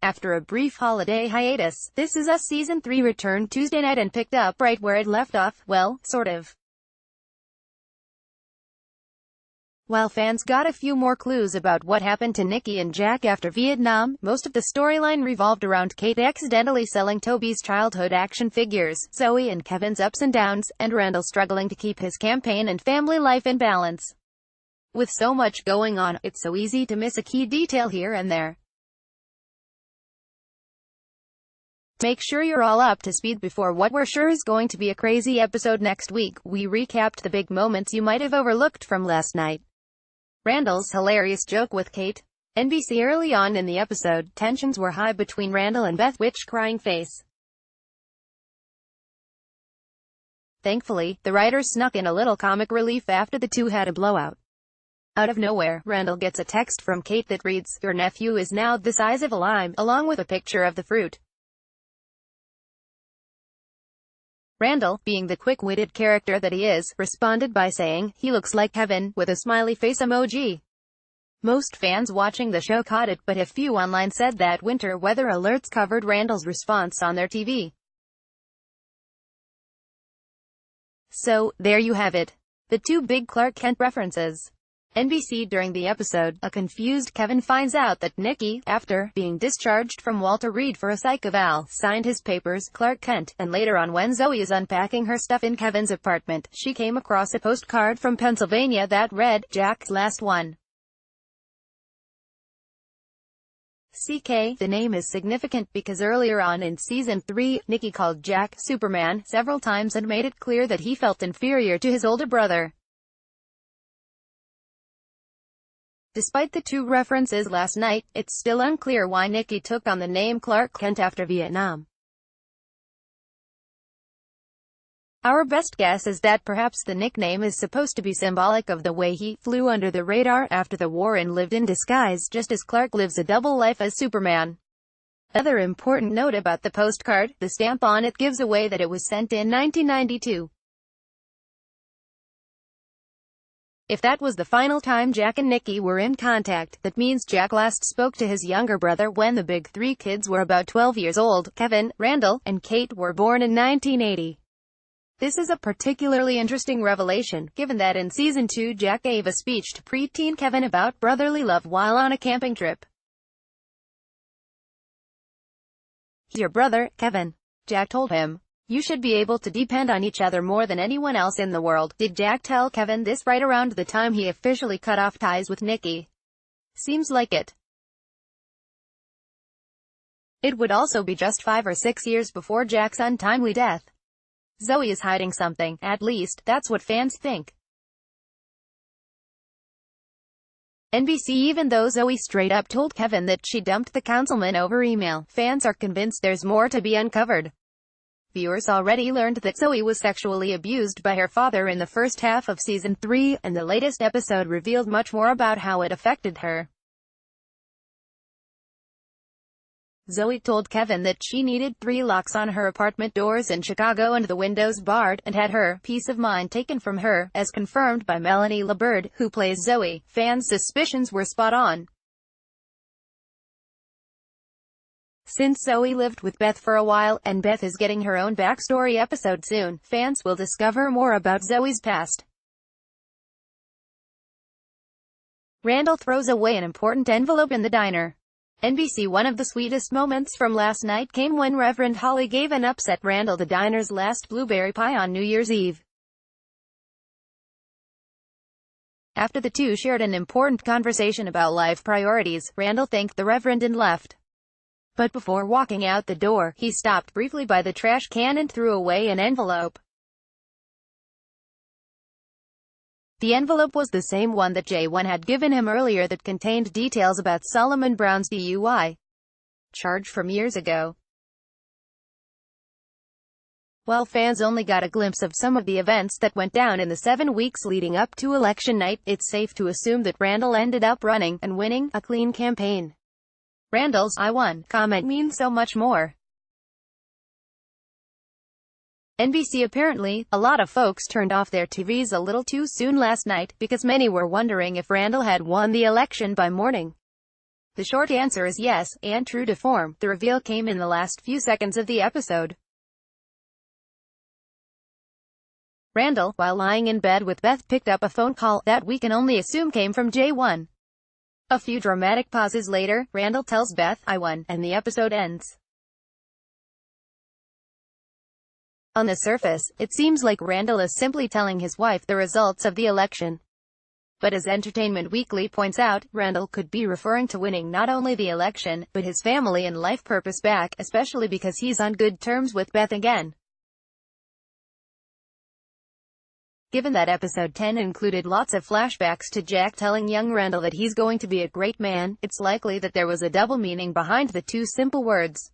After a brief holiday hiatus, This Is Us Season 3 returned Tuesday night and picked up right where it left off, well, sort of. While fans got a few more clues about what happened to Nicky and Jack after Vietnam, most of the storyline revolved around Kate accidentally selling Toby's childhood action figures, Zoe and Kevin's ups and downs, and Randall struggling to keep his campaign and family life in balance. With so much going on, it's so easy to miss a key detail here and there. Make sure you're all up to speed before what we're sure is going to be a crazy episode next week. We recapped the big moments you might have overlooked from last night. Randall's hilarious joke with Kate. NBC early on in the episode, tensions were high between Randall and Beth, which crying face. Thankfully, the writers snuck in a little comic relief after the two had a blowout. Out of nowhere, Randall gets a text from Kate that reads, "Your nephew is now the size of a lime," along with a picture of the fruit. Randall, being the quick-witted character that he is, responded by saying, "He looks like Kevin," with a smiley face emoji. Most fans watching the show caught it, but a few online said that winter weather alerts covered Randall's response on their TV. So, there you have it. The two big Clark Kent references. NBC during the episode, a confused Kevin finds out that Nicky, after being discharged from Walter Reed for a psych eval, signed his papers, Clark Kent, and later on when Zoe is unpacking her stuff in Kevin's apartment, she came across a postcard from Pennsylvania that read, "Jack's last one." The name is significant because earlier on in Season 3, Nicky called Jack Superman several times and made it clear that he felt inferior to his older brother. Despite the two references last night, it's still unclear why Nicky took on the name Clark Kent after Vietnam. Our best guess is that perhaps the nickname is supposed to be symbolic of the way he flew under the radar after the war and lived in disguise, just as Clark lives a double life as Superman. Another important note about the postcard, the stamp on it gives away that it was sent in 1992. If that was the final time Jack and Nicky were in contact, that means Jack last spoke to his younger brother when the big three kids were about 12 years old. Kevin, Randall, and Kate were born in 1980. This is a particularly interesting revelation, given that in Season 2 Jack gave a speech to preteen Kevin about brotherly love while on a camping trip. "He's your brother, Kevin," Jack told him. "You should be able to depend on each other more than anyone else in the world." Did Jack tell Kevin this right around the time he officially cut off ties with Nicky? Seems like it. It would also be just 5 or 6 years before Jack's untimely death. Zoe is hiding something, at least, that's what fans think. NBC Even though Zoe straight up told Kevin that she dumped the councilman over email, fans are convinced there's more to be uncovered. Viewers already learned that Zoe was sexually abused by her father in the first half of Season 3, and the latest episode revealed much more about how it affected her. Zoe told Kevin that she needed 3 locks on her apartment doors in Chicago and the windows barred, and had her peace of mind taken from her, as confirmed by Melanie LaBird, who plays Zoe. Fans' suspicions were spot on. Since Zoe lived with Beth for a while, and Beth is getting her own backstory episode soon, fans will discover more about Zoe's past. Randall throws away an important envelope in the diner. NBC One of the sweetest moments from last night came when Reverend Holly gave an upset Randall the diner's last blueberry pie on New Year's Eve. After the two shared an important conversation about life priorities, Randall thanked the Reverend and left. But before walking out the door, he stopped briefly by the trash can and threw away an envelope. The envelope was the same one that J1 had given him earlier that contained details about Solomon Brown's DUI charge from years ago. While fans only got a glimpse of some of the events that went down in the 7 weeks leading up to election night, it's safe to assume that Randall ended up running, and winning, a clean campaign. Randall's "I won" comment means so much more. NBC Apparently, a lot of folks turned off their TVs a little too soon last night, because many were wondering if Randall had won the election by morning. The short answer is yes, and true to form, the reveal came in the last few seconds of the episode. Randall, while lying in bed with Beth, picked up a phone call that we can only assume came from J1. A few dramatic pauses later, Randall tells Beth, "I won," and the episode ends. On the surface, it seems like Randall is simply telling his wife the results of the election. But as Entertainment Weekly points out, Randall could be referring to winning not only the election, but his family and life purpose back, especially because he's on good terms with Beth again. Given that episode 10 included lots of flashbacks to Jack telling young Randall that he's going to be a great man, it's likely that there was a double meaning behind the two simple words.